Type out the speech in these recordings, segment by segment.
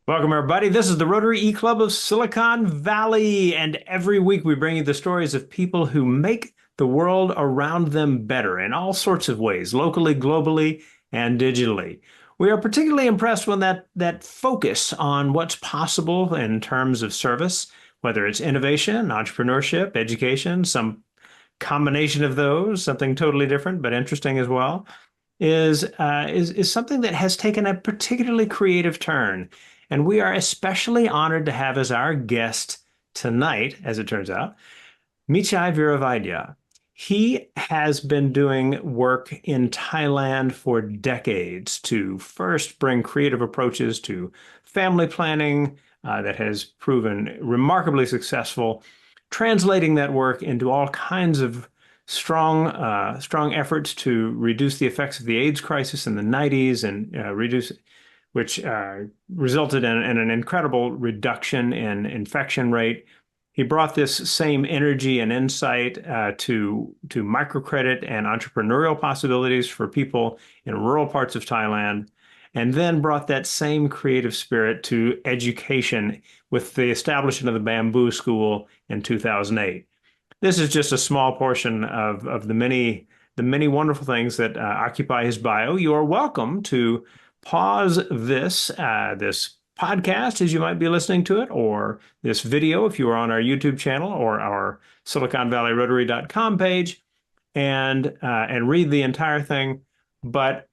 Welcome, everybody. This is the Rotary E-Club of Silicon Valley, and every week we bring you the stories of people who make the world around them better in all sorts of ways, locally, globally, and digitally. We are particularly impressed when that focus on what's possible in terms of service, whether it's innovation, entrepreneurship, education, some combination of those, something totally different but interesting as well, is something that has taken a particularly creative turn. And we are especially honored to have as our guest tonight, as it turns out, Mechai Viravaidya. He has been doing work in Thailand for decades to first bring creative approaches to family planning that has proven remarkably successful, translating that work into all kinds of strong efforts to reduce the effects of the AIDS crisis in the 90s and which resulted in an incredible reduction in infection rate. He brought this same energy and insight to microcredit and entrepreneurial possibilities for people in rural parts of Thailand, and then brought that same creative spirit to education with the establishment of the Bamboo School in 2008. This is just a small portion of the many wonderful things that occupy his bio. You are welcome to pause this podcast as you might be listening to it, or this video if you are on our YouTube channel or our SiliconValleyRotary.com page, and read the entire thing. But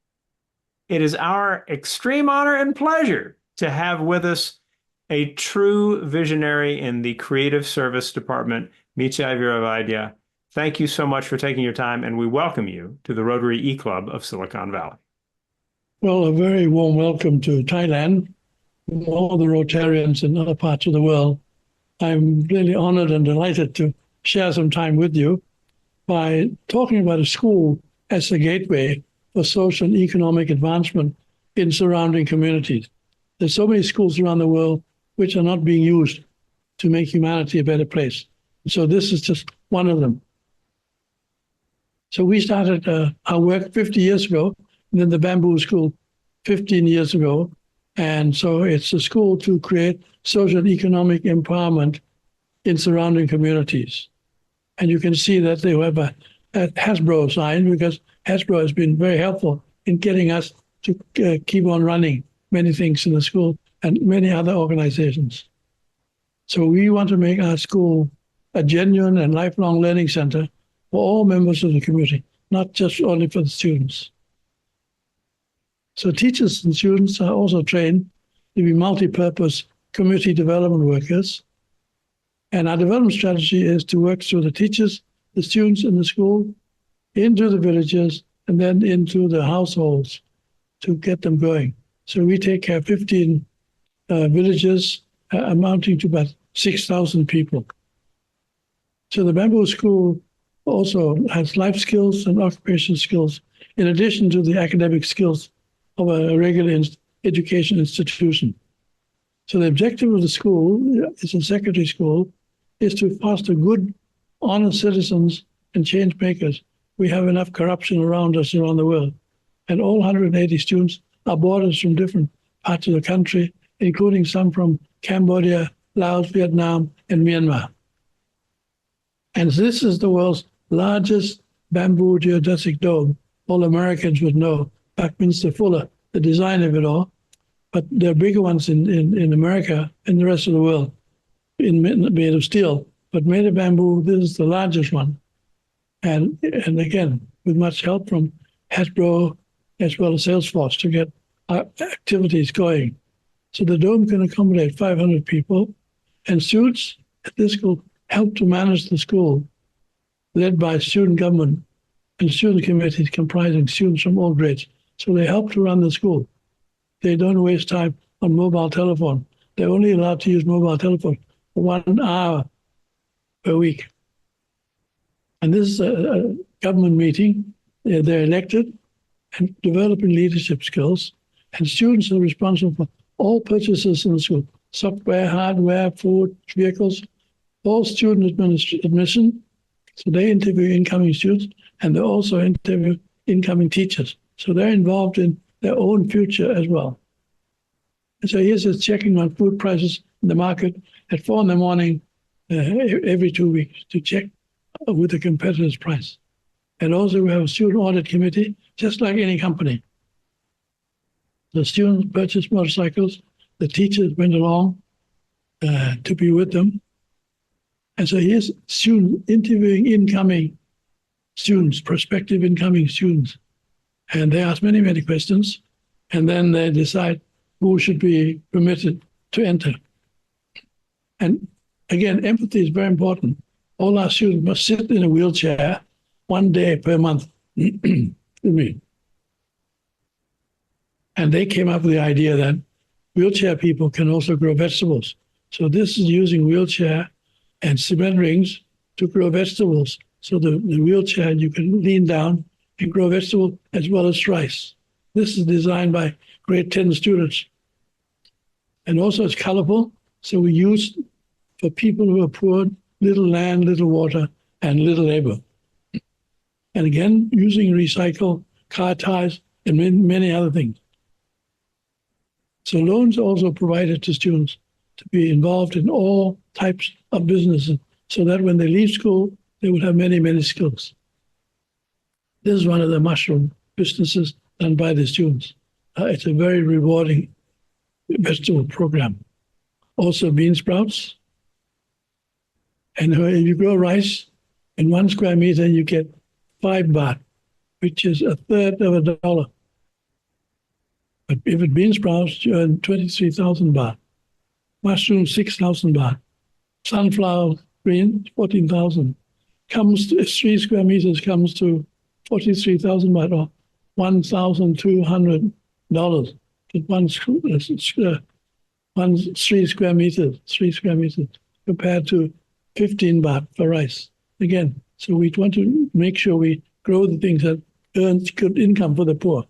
it is our extreme honor and pleasure to have with us a true visionary in the creative service department, Mechai Viravaidya. Thank you so much for taking your time, and we welcome you to the Rotary E-Club of Silicon Valley. Well, a very warm welcome to Thailand, all the Rotarians in other parts of the world. I'm really honored and delighted to share some time with you by talking about a school as a gateway for social and economic advancement in surrounding communities. There's so many schools around the world which are not being used to make humanity a better place. So this is just one of them. So we started our work 50 years ago, and then the Bamboo School 15 years ago. And so it's a school to create social and economic empowerment in surrounding communities. And you can see that they have a Hasbro sign, because Hasbro has been very helpful in getting us to keep on running many things in the school and many other organizations. So we want to make our school a genuine and lifelong learning center for all members of the community, not just only for the students. So teachers and students are also trained to be multi-purpose community development workers. And our development strategy is to work through the teachers, the students in the school, into the villages, and then into the households to get them going. So we take care of 15 villages amounting to about 6,000 people. So the Bamboo School also has life skills and occupational skills, in addition to the academic skills of a regular education institution. So the objective of the school, it's a secondary school, is to foster good, honest citizens and change makers. We have enough corruption around us around the world. And all 180 students are boarders from different parts of the country, including some from Cambodia, Laos, Vietnam, and Myanmar. And this is the world's largest bamboo geodesic dome. All Americans would know. Buckminster Fuller, the design of it all. But there are bigger ones in America and the rest of the world, made of steel. But made of bamboo, this is the largest one. And again, with much help from Hasbro as well as Salesforce to get our activities going. So the dome can accommodate 500 people, and students at this school help to manage the school, led by student government and student committees comprising students from all grades. So they help to run the school. They don't waste time on mobile telephone. They're only allowed to use mobile telephone for 1 hour per week. And this is a government meeting. They're elected and developing leadership skills. And students are responsible for all purchases in the school: software, hardware, food, vehicles, all student admission. So they interview incoming students, and they also interview incoming teachers. So they're involved in their own future as well. And so here's us checking on food prices in the market at 4 in the morning every 2 weeks to check with the competitor's price. And also we have a student audit committee, just like any company. The students purchased motorcycles, the teachers went along to be with them. And so here's students interviewing incoming students, prospective incoming students. And they ask many, many questions. And then they decide who should be permitted to enter. And again, empathy is very important. All our students must sit in a wheelchair 1 day per month. And they came up with the idea that wheelchair people can also grow vegetables. So this is using wheelchair and cement rings to grow vegetables. So the wheelchair, you can lean down and grow vegetables as well as rice. This is designed by grade 10 students. And also it's colorful. So we use for people who are poor, little land, little water, and little labor. And again, using recycle, car tires, and many other things. So loans are also provided to students to be involved in all types of businesses so that when they leave school, they will have many, many skills. This is one of the mushroom businesses done by the students. It's a very rewarding vegetable program. Also bean sprouts. And if you grow rice, in 1 square meter, you get 5 baht, which is a third of $1. But if it bean sprouts, you earn 23,000 baht. Mushrooms, 6,000 baht. Sunflower green, 14,000. Comes to 3 square meters comes to 43,000 baht, or $1,200. One 3 square meters, compared to 15 baht for rice. Again, so we want to make sure we grow the things that earn good income for the poor.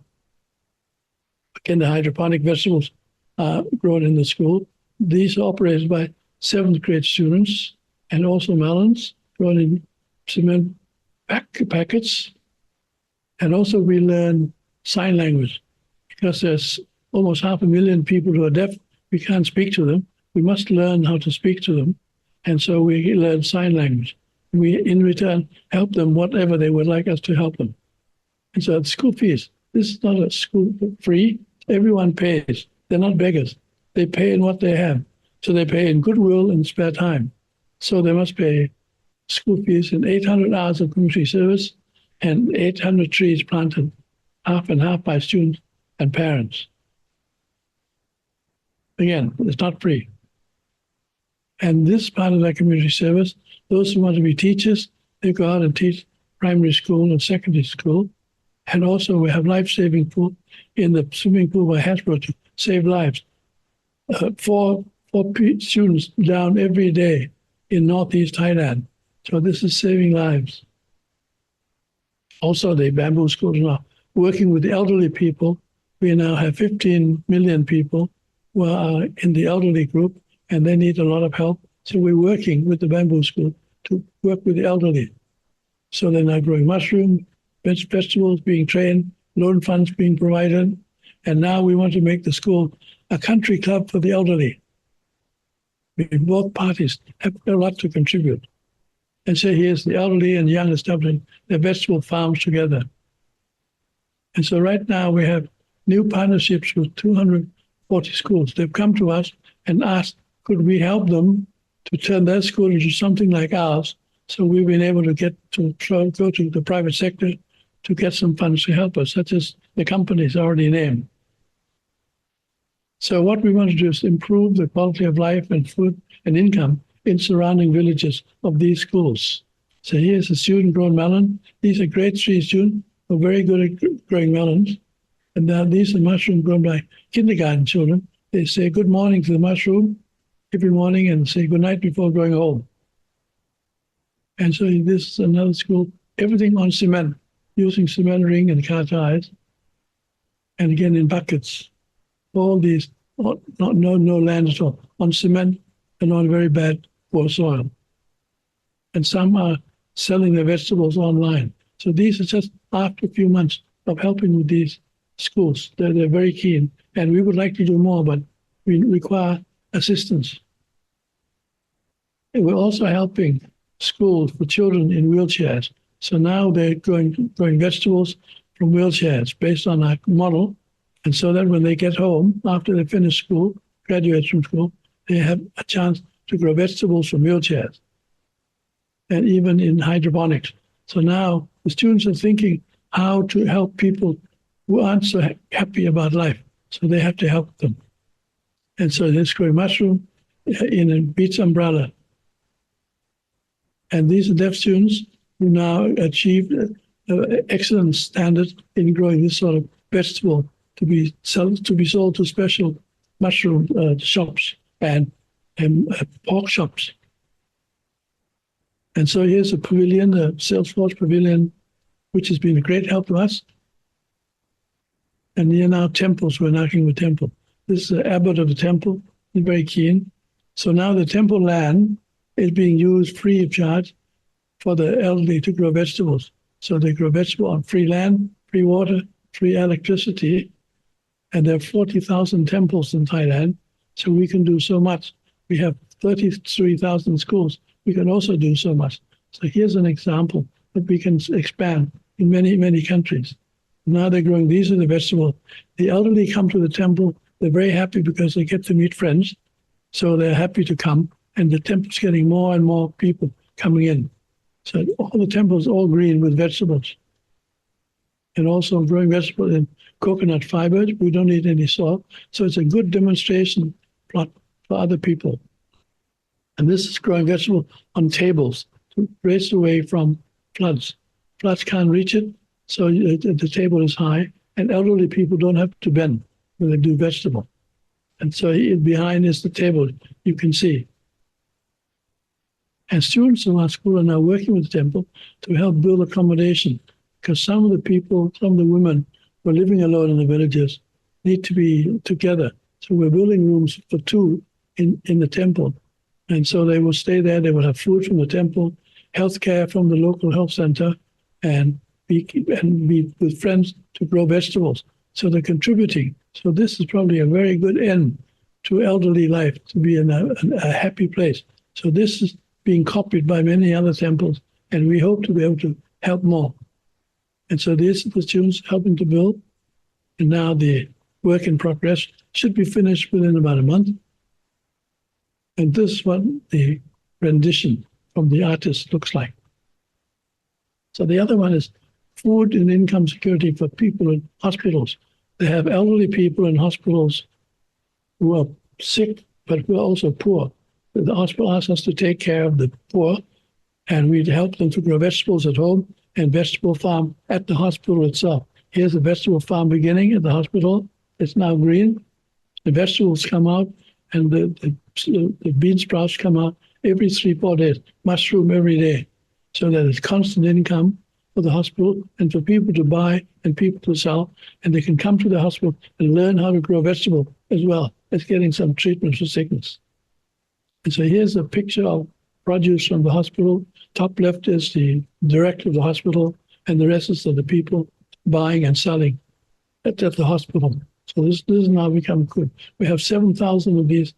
Again, the hydroponic vegetables are grown in the school. These are operated by 7th grade students, and also melons grown in cement packets. And also we learn sign language because there's almost 500,000 people who are deaf. We can't speak to them. We must learn how to speak to them. And so we learn sign language. We, in return, help them whatever they would like us to help them. And so the school fees, this is not a school free. Everyone pays. They're not beggars. They pay in what they have. So they pay in goodwill and spare time. So they must pay school fees in 800 hours of community service and 800 trees planted, half and half by students and parents. Again, it's not free. And this part of that community service, those who want to be teachers, they go out and teach primary school and secondary school. And also we have life-saving pool in the swimming pool by Hasbro to save lives. Four students down every day in Northeast Thailand. So this is saving lives. Also, the bamboo schools are now working with the elderly people. We now have 15 million people who are in the elderly group, and they need a lot of help. So we're working with the bamboo school to work with the elderly. So they're now growing mushroom, vegetables being trained, loan funds being provided. And now we want to make the school a country club for the elderly. Both parties have a lot to contribute. And so here's the elderly and young establishing their vegetable farms together. And so right now we have new partnerships with 240 schools. They've come to us and asked, could we help them to turn their school into something like ours? So we've been able to go to the private sector to get some funds to help us, such as the companies already named. So what we want to do is improve the quality of life and food and income in surrounding villages of these schools. So here's a student-grown melon. These are grade 3 students who are very good at growing melons. And now these are mushrooms grown by kindergarten children. They say good morning to the mushroom every morning and say good night before going home. And so this is another school, everything on cement, using cement ring and car tires. And again, in buckets. All these, no land at all, on cement and on very bad poor soil. And some are selling their vegetables online. So these are just after a few months of helping with these schools. They're very keen. And we would like to do more, but we require assistance. And we're also helping schools for children in wheelchairs. So now they're growing vegetables from wheelchairs based on our model. And so that when they get home, after they finish school, graduate from school, they have a chance to grow vegetables from wheelchairs, and even in hydroponics. So now the students are thinking how to help people who aren't so happy about life. So they have to help them. And so they're growing mushroom in a beach umbrella. And these are deaf students who now achieved excellent standards in growing this sort of vegetable to be sold to special mushroom shops and pork shops. And so here's a pavilion, a Salesforce pavilion, which has been a great help to us. And here now temples, we're knocking the temple. This is the abbot of the temple, he's very keen. So now the temple land is being used free of charge for the elderly to grow vegetables. So they grow vegetables on free land, free water, free electricity. And there are 40,000 temples in Thailand, so we can do so much. We have 33,000 schools. We can also do so much. So here's an example that we can expand in many, many countries. Now they're growing, these are the vegetables. The elderly come to the temple, they're very happy because they get to meet friends. So they're happy to come, and the temple's getting more and more people coming in. So all the temples all green with vegetables. And also growing vegetables in coconut fibers. We don't need any soil. So it's a good demonstration plot for other people. And this is growing vegetable on tables to raise away from floods. Floods can't reach it, so the table is high, and elderly people don't have to bend when they do vegetable. And so behind is the table you can see. And students in our school are now working with the temple to help build accommodation, because some of the people, some of the women who are living alone in the villages need to be together. So we're building rooms for two in the temple. And so they will stay there, they will have food from the temple, healthcare from the local health center, and be with friends to grow vegetables. So they're contributing. So this is probably a very good end to elderly life, to be in a happy place. So this is being copied by many other temples, and we hope to be able to help more. And so these are the students helping to build, and now the work in progress should be finished within about a month. And this is what the rendition from the artist looks like. So the other one is food and income security for people in hospitals. They have elderly people in hospitals who are sick, but who are also poor. The hospital asks us to take care of the poor, and we'd help them to grow vegetables at home and vegetable farm at the hospital itself. Here's the vegetable farm beginning at the hospital. It's now green. The vegetables come out, and the bean sprouts come out every 3-4 days, mushroom every day, so that it's constant income for the hospital and for people to buy and people to sell, and they can come to the hospital and learn how to grow vegetable as well as getting some treatment for sickness. And so here's a picture of produce from the hospital. Top left is the director of the hospital, and the rest is of the people buying and selling at the hospital. So this has now become good. We have 7,000 of these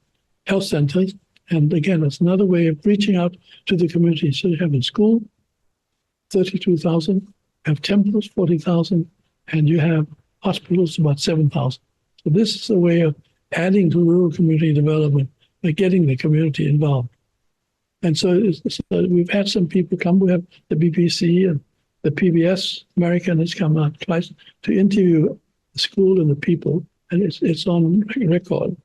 health centers. And again, it's another way of reaching out to the community. So you have a school, 32,000, you have temples, 40,000, and you have hospitals, about 7,000. So this is a way of adding to rural community development by getting the community involved. And so we've had some people come. We have the BBC and the PBS American has come out twice to interview the school and the people, and it's on record.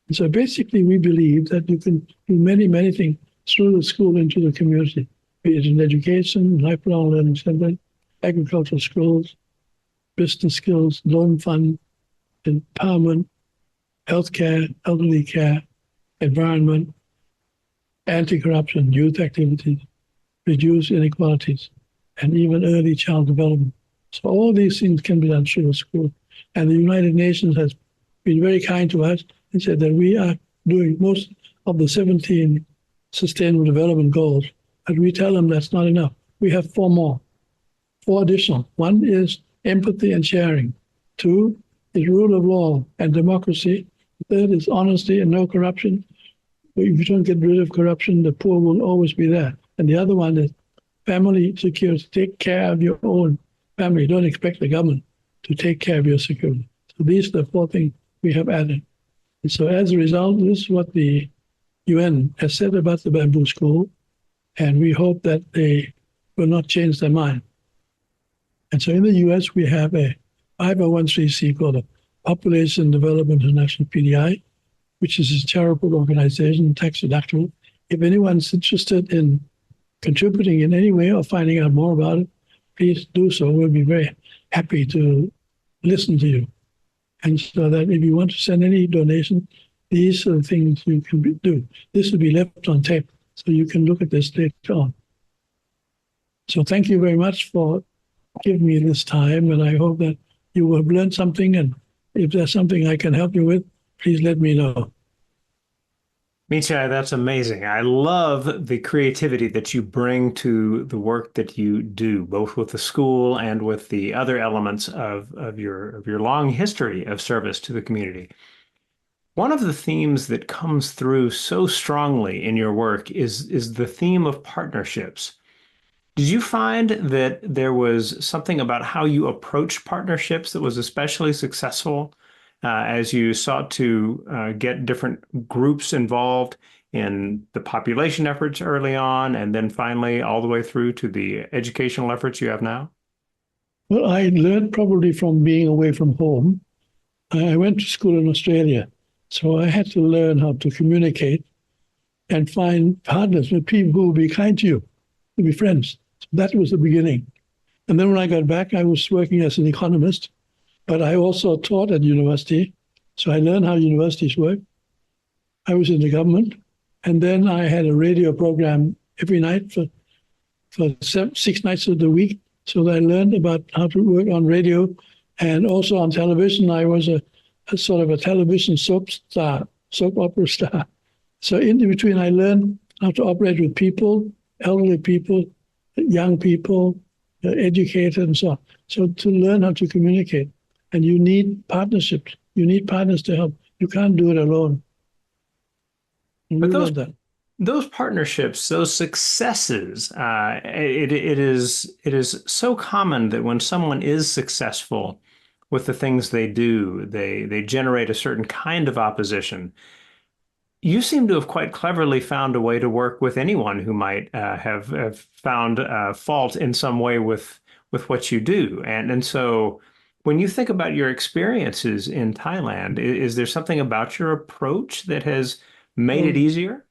And so basically, we believe that you can do many, many things through the school into the community, be it in education, lifelong learning center, agricultural schools, business skills, loan fund, empowerment, healthcare, elderly care, environment, anti-corruption, youth activities, reduce inequalities, and even early child development. So all these things can be done through the school. And the United Nations has been very kind to us and said that we are doing most of the 17 Sustainable Development Goals, but we tell them that's not enough. We have 4 additional. 1 is empathy and sharing. 2 is rule of law and democracy. The third is honesty and no corruption. But if you don't get rid of corruption, the poor will always be there. And the other one is family security. Take care of your own family. Don't expect the government to take care of your security. So these are the four things we have added. And so as a result, this is what the UN has said about the bamboo school, and we hope that they will not change their mind. And so in the US, we have a 501c called the Population Development International, PDI, which is a charitable organization, tax deductible. If anyone's interested in contributing in any way or finding out more about it, please do so. We'll be very happy to listen to you. And so that if you want to send any donation, these are the things you can do. This will be left on tape, so you can look at this later on. So thank you very much for giving me this time, and I hope that you will have learned something, and if there's something I can help you with, please let me know. Mechai, that's amazing. I love the creativity that you bring to the work that you do, both with the school and with the other elements of your long history of service to the community. One of the themes that comes through so strongly in your work is the theme of partnerships. Did you find that there was something about how you approached partnerships that was especially successful as you sought to get different groups involved in the population efforts early on, and then finally all the way through to the educational efforts you have now? Well, I learned probably from being away from home. I went to school in Australia, so I had to learn how to communicate and find partners with people who will be kind to you, to be friends. So that was the beginning. And then when I got back, I was working as an economist, but I also taught at university. So I learned how universities work. I was in the government. And then I had a radio program every night for 6 nights of the week. So I learned about how to work on radio and also on television. I was a sort of a television soap opera star. So in between, I learned how to operate with people, elderly people, young people, educated, and so on. So to learn how to communicate. And you need partnerships. You need partners to help. You can't do it alone. And But we love that. those partnerships, those successes, it is so common that when someone is successful with the things they do, they generate a certain kind of opposition. You seem to have quite cleverly found a way to work with anyone who might have found fault in some way with what you do. And so when you think about your experiences in Thailand, is there something about your approach that has made it Well, easier?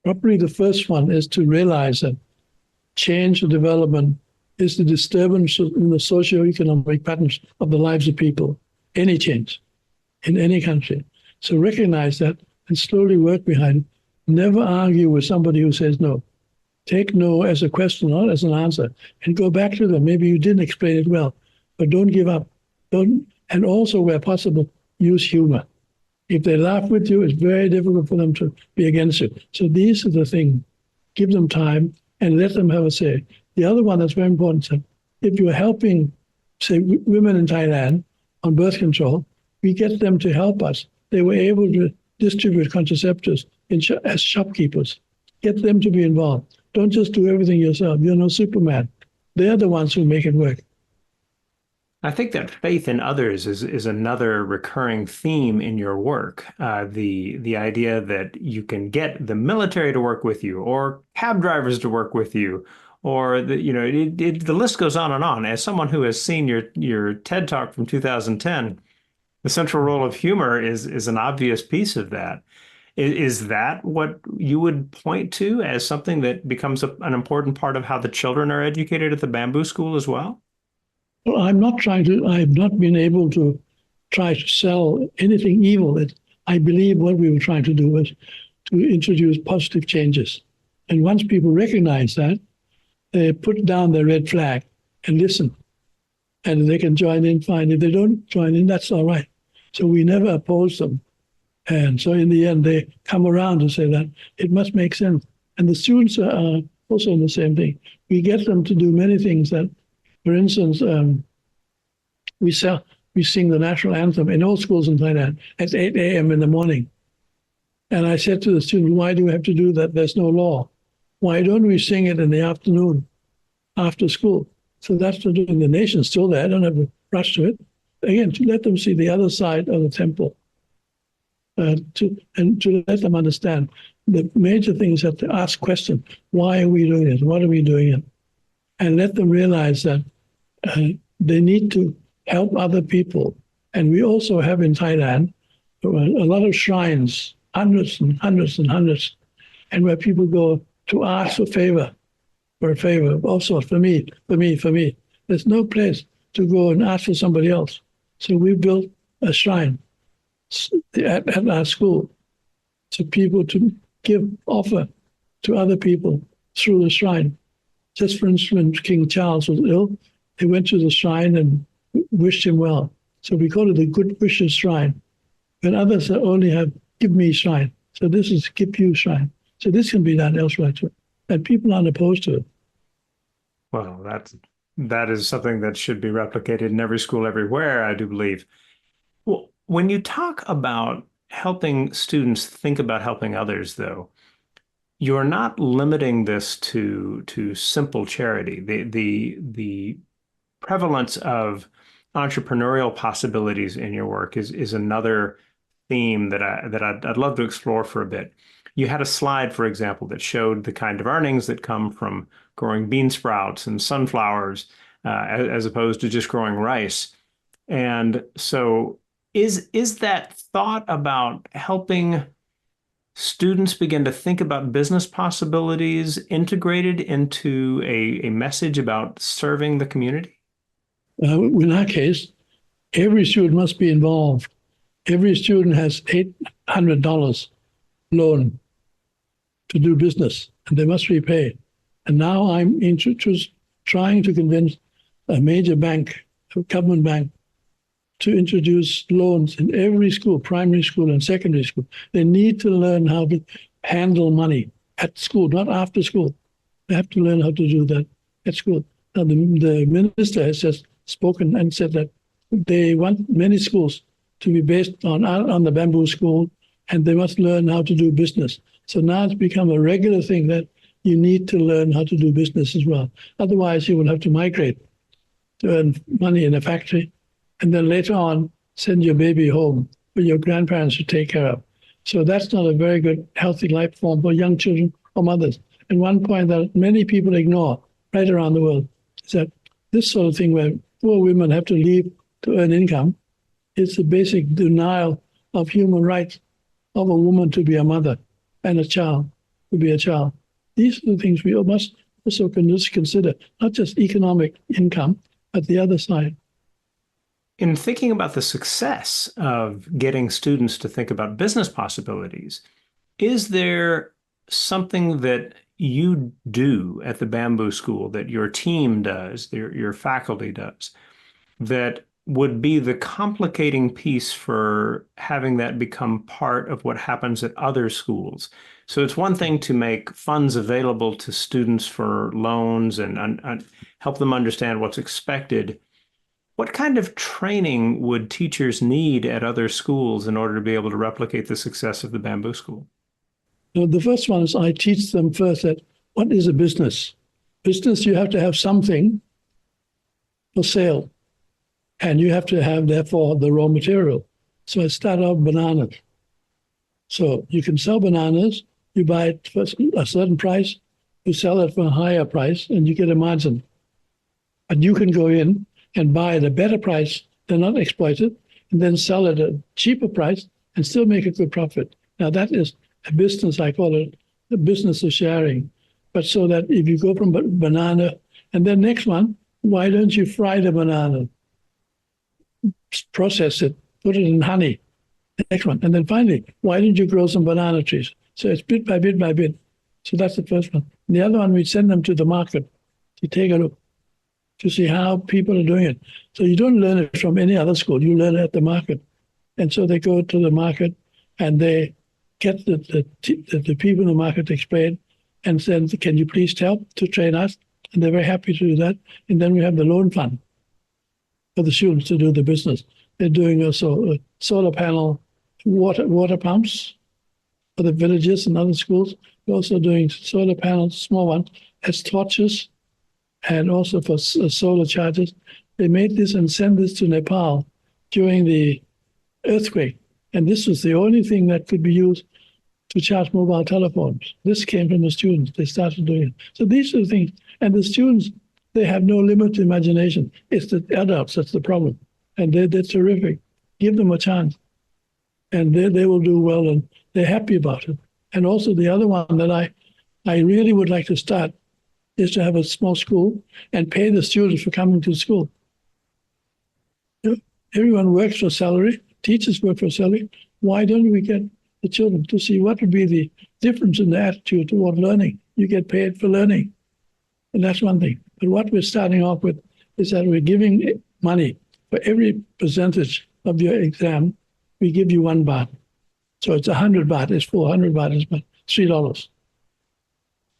probably the first one is to realize that change or development is the disturbance in the socioeconomic patterns of the lives of people. Any change in any country. So recognize that and slowly work behind it. Never argue with somebody who says no. Take no as a question, not as an answer, and go back to them. Maybe you didn't explain it well, but don't give up. Don't, and also, where possible, use humor. If they laugh with you, it's very difficult for them to be against you. So these are the things. Give them time and let them have a say. The other one that's very important, if you're helping, say, women in Thailand on birth control, we get them to help us. They were able to distribute contraceptives as shopkeepers. Get them to be involved. Don't just do everything yourself. You're no Superman. They're the ones who make it work. I think that faith in others is another recurring theme in your work. The idea that you can get the military to work with you, or cab drivers to work with you, or the list goes on and on. As someone who has seen your TED Talk from 2010, the central role of humor is an obvious piece of that. Is that what you would point to as something that becomes an important part of how the children are educated at the Bamboo School as well? Well, I've not been able to try to sell anything evil. I believe what we were trying to do was to introduce positive changes. And once people recognize that, they put down the red flag and listen. And they can join in fine. If they don't join in, that's all right. So we never oppose them. And so in the end, they come around to say that it must make sense. And the students are also in the same thing. We get them to do many things that, for instance, we we sing the national anthem in all schools in Thailand at 8 a.m. in the morning. And I said to the student, why do we have to do that? There's no law. Why don't we sing it in the afternoon after school? So that's what doing. The nation's still there. I don't have to rush to it. Again, to let them see the other side of the temple, to let them understand the major things that to ask questions. Why are we doing it? What are we doing it? And let them realize that they need to help other people. And we also have in Thailand a lot of shrines, hundreds and hundreds and hundreds, and where people go to ask for a favor, also for me. There's no place to go and ask for somebody else. So we built a shrine at our school to people to offer to other people through the shrine. Just for instance, when King Charles was ill, they went to the shrine and wished him well. So we call it the Good Wishes Shrine. When others only have Give Me Shrine. So this is Give You Shrine. So this can be done elsewhere too. And people aren't opposed to it. Well, that is something that should be replicated in every school everywhere, I do believe. Well, when you talk about helping students think about helping others, though, you're not limiting this to simple charity. The prevalence of entrepreneurial possibilities in your work is another theme that I'd love to explore for a bit. You had a slide, for example, that showed the kind of earnings that come from growing bean sprouts and sunflowers, as opposed to just growing rice. And so is that thought about helping students begin to think about business possibilities integrated into a message about serving the community? In our case, every student must be involved. Every student has $800 loan to do business, and they must repay. And now I'm trying to convince a major bank, a government bank, to introduce loans in every school, primary school and secondary school. They need to learn how to handle money at school, not after school. They have to learn how to do that at school. Now, the minister has just spoken and said that they want many schools to be based on the bamboo school, and they must learn how to do business. So now it's become a regular thing that you need to learn how to do business as well. Otherwise, you will have to migrate to earn money in a factory, and then later on, send your baby home for your grandparents to take care of. So that's not a very good, healthy life form for young children or mothers. And one point that many people ignore right around the world is that this sort of thing where poor women have to leave to earn income is the basic denial of human rights of a woman to be a mother and a child to be a child. These are the things we must also consider, not just economic income, but the other side. In thinking about the success of getting students to think about business possibilities, is there something that you do at the Bamboo School, that your team does, your faculty does, that would be the complicating piece for having that become part of what happens at other schools? So it's one thing to make funds available to students for loans and help them understand what's expected. What kind of training would teachers need at other schools in order to be able to replicate the success of the Bamboo School? The first one is I teach them first that what is a business? Business, you have to have something for sale, and you have to have, therefore, the raw material. So I start out bananas. So you can sell bananas, you buy it for a certain price, you sell it for a higher price, and you get a margin. But you can go in and buy at a better price, they're not exploited, and then sell at a cheaper price and still make a good profit. Now that is a business, I call it the business of sharing. But so that if you go from banana, and then next one, why don't you fry the banana? Process it, put it in honey, the next one. And then finally, why don't you grow some banana trees? So it's bit by bit by bit. So that's the first one. And the other one, we send them to the market to take a look, to see how people are doing it. So you don't learn it from any other school, you learn it at the market. And so they go to the market and they get the people in the market to explain and then, can you please help to train us? And they're very happy to do that. And then we have the loan fund for the students to do the business. They're doing also a solar panel water pumps for the villages and other schools. We're also doing solar panels, small ones, as torches, and also for solar chargers. They made this and sent this to Nepal during the earthquake. And this was the only thing that could be used to charge mobile telephones. This came from the students. They started doing it. So these are the things. And the students, they have no limited imagination. It's the adults that's the problem. And they're terrific. Give them a chance. And they will do well, and they're happy about it. And also the other one that I really would like to start is to have a small school and pay the students for coming to school. Everyone works for salary. Teachers work for salary. Why don't we get the children to see what would be the difference in the attitude toward learning? You get paid for learning. And that's one thing. But what we're starting off with is that we're giving money for every percentage of your exam. We give you 1 baht. So it's 100 baht, it's 400 baht, it's about $3.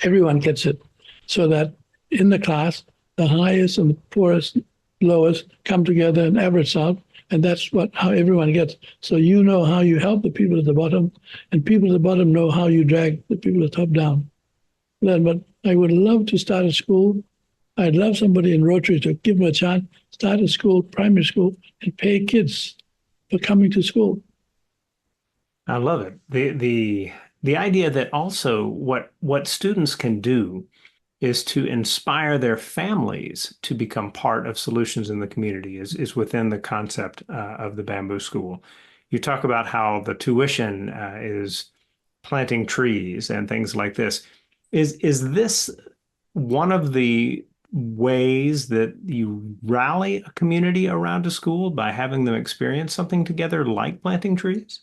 Everyone gets it. So that in the class, the highest and the poorest, lowest come together and average out. And that's how everyone gets. So you know how you help the people at the bottom, and people at the bottom know how you drag the people at the top down. But I would love to start a school. I'd love somebody in Rotary to give them a chance, start a school, primary school, and pay kids for coming to school. I love it. The idea that also what students can do is to inspire their families to become part of solutions in the community is within the concept of the Bamboo School. You talk about how the tuition is planting trees and things like this. Is this one of the ways that you rally a community around a school, by having them experience something together like planting trees?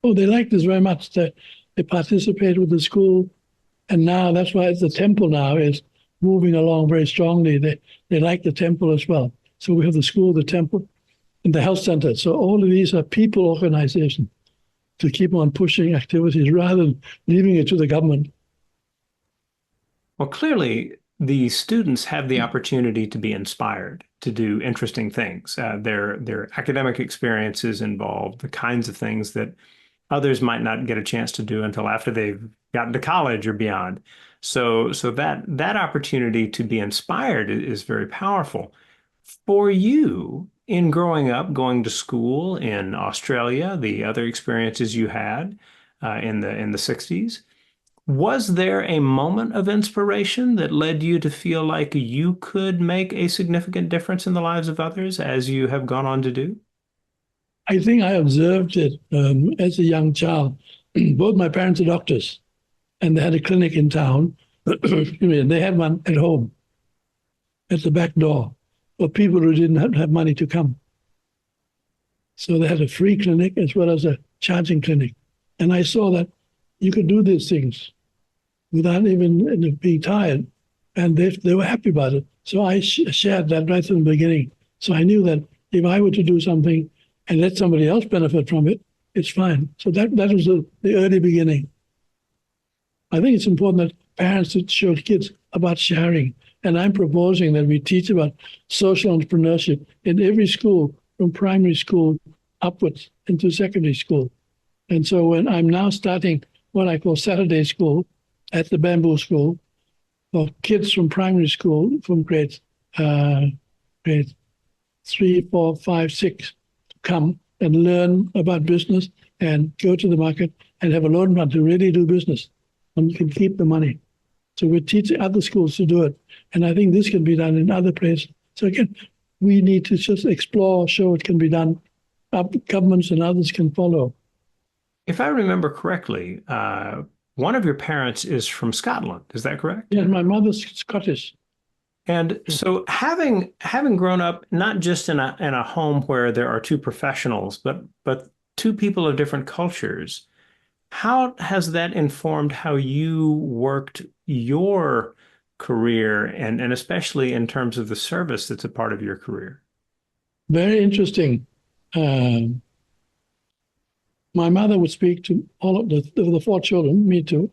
Oh, they like this very much. They participate with the school. And now that's why the temple now is moving along very strongly. They like the temple as well. So we have the school, the temple, and the health center. So all of these are people organizations to keep on pushing activities rather than leaving it to the government. Well, clearly, the students have the opportunity to be inspired to do interesting things. Their academic experiences involve the kinds of things that others might not get a chance to do until after they've gotten to college or beyond. So that opportunity to be inspired is very powerful. For you, in growing up, going to school in Australia, the other experiences you had in the 60s, was there a moment of inspiration that led you to feel like you could make a significant difference in the lives of others, as you have gone on to do? I think I observed it as a young child. Both my parents are doctors, and they had a clinic in town. They had one at home, at the back door, for people who didn't have money to come. So they had a free clinic as well as a charging clinic. And I saw that you could do these things without even being tired. And they were happy about it. So I shared that right from the beginning. So I knew that if I were to do something and let somebody else benefit from it, it's fine. So that was the early beginning. I think it's important that parents should show kids about sharing. And I'm proposing that we teach about social entrepreneurship in every school, from primary school upwards into secondary school. And so when I'm now starting what I call Saturday school at the Bamboo School for kids from primary school, from grades 3, 4, 5, 6, to come and learn about business and go to the market and have a loan fund to really do business. And you can keep the money. So we're teaching other schools to do it. And I think this can be done in other places. So again, we need to just explore, show it can be done. Governments and others can follow. If I remember correctly, one of your parents is from Scotland. Is that correct? Yes, my mother's Scottish. And so having grown up not just in a home where there are two professionals, but two people of different cultures, how has that informed how you worked your career, and especially in terms of the service that's a part of your career? Very interesting. My mother would speak to all of the 4 children, me too,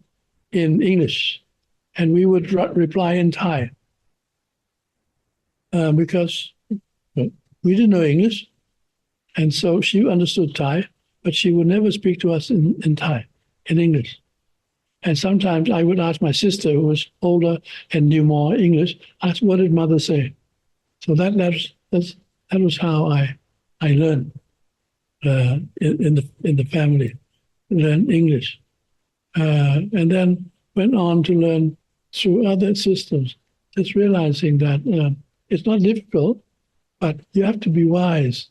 in English, and we would reply in Thai because we didn't know English. And so she understood Thai, but she would never speak to us in Thai, in English. And sometimes I would ask my sister, who was older and knew more English, ask, what did mother say? So that was how I learned in the family, learn English, and then went on to learn through other systems. Just realizing that it's not difficult, but you have to be wise,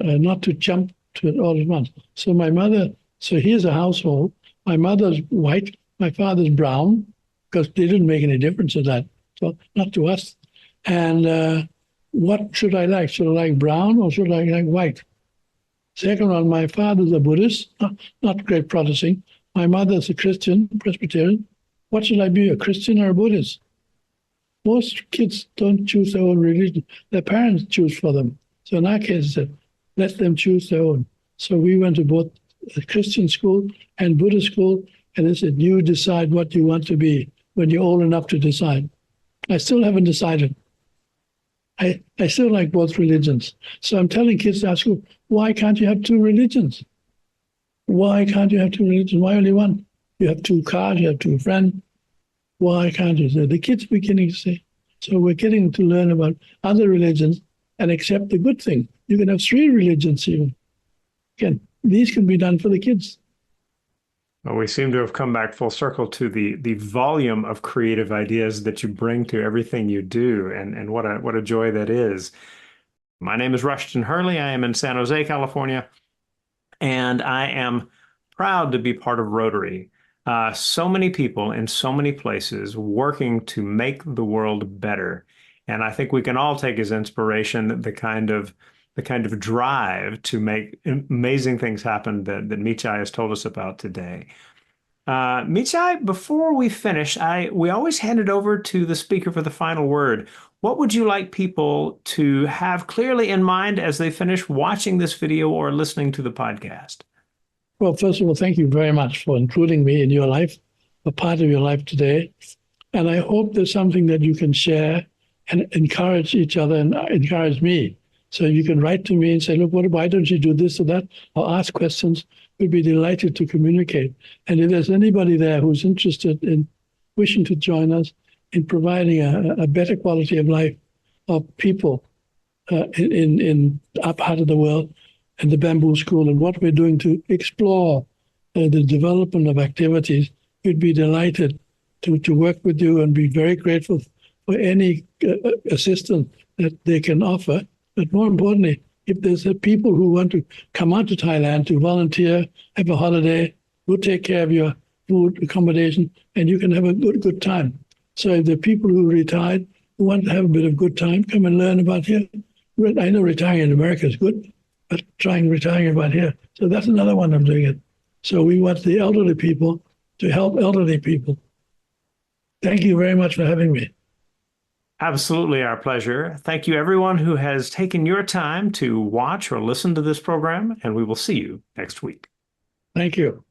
not to jump to it all at once. So here's a household. My mother's white, my father's brown, because they didn't make any difference in that. So not to us. And what should I like? Should I like brown or should I like white? Second one, my father's a Buddhist, not great Protestant. My mother's a Christian, Presbyterian. What should I be, a Christian or a Buddhist? Most kids don't choose their own religion. Their parents choose for them. So in our case, let them choose their own. So we went to both a Christian school and Buddhist school, and they said, you decide what you want to be when you're old enough to decide. I still haven't decided. I still like both religions. So I'm telling kids at school, why can't you have two religions? Why can't you have two religions? Why only one? You have two cars, you have two friends. Why can't you? So the kids are beginning to say. So we're getting to learn about other religions and accept the good thing. You can have three religions even. Again, these can be done for the kids. Well, we seem to have come back full circle to the volume of creative ideas that you bring to everything you do, and what a joy that is. My name is Rushton Hurley. I am in San Jose, California, and I am proud to be part of Rotary. So many people in so many places working to make the world better. And I think we can all take as inspiration the kind of drive to make amazing things happen that Mechai has told us about today. Mechai, before we finish, we always hand it over to the speaker for the final word. What would you like people to have clearly in mind as they finish watching this video or listening to the podcast? Well, first of all, thank you very much for including me in your life, a part of your life today. And I hope there's something that you can share and encourage each other and encourage me. So you can write to me and say, look, why don't you do this or that? Or ask questions. We'd be delighted to communicate. And if there's anybody there who's interested in wishing to join us in providing a better quality of life of people in our part of the world and the Bamboo School and what we're doing to explore the development of activities, we'd be delighted to work with you and be very grateful for any assistance that they can offer. But more importantly, if there's people who want to come out to Thailand to volunteer, have a holiday, we'll take care of your food, accommodation, and you can have a good time. So if there are people who retired who want to have a bit of good time, come and learn about here. I know retiring in America is good, but trying retiring about here. So that's another one I'm doing it. So we want the elderly people to help elderly people. Thank you very much for having me. Absolutely our pleasure. Thank you, everyone who has taken your time to watch or listen to this program, and we will see you next week. Thank you.